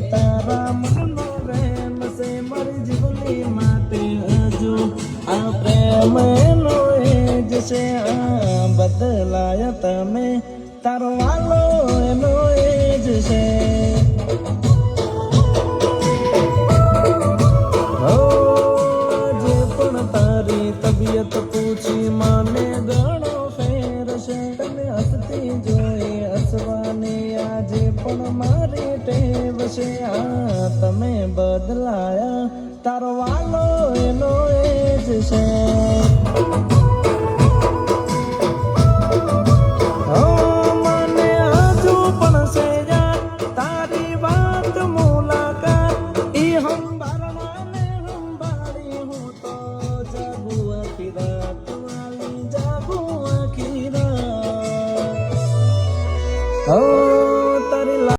તારા મનનો પ્રેમ છે મારી જીવની માટે હજુ આ પ્રેમ એનો એ જ છે બદલાયા તમે તારો વાલો એનો એ જ છે જે પણ તારી તબિયત પૂછી મને ઘણો ફેર છે તને હસતી જોઈ હસવાની આજે પણ મારી ટેવ છે તમે બદલાયા તારો વાલો એનો એ જ છે Oh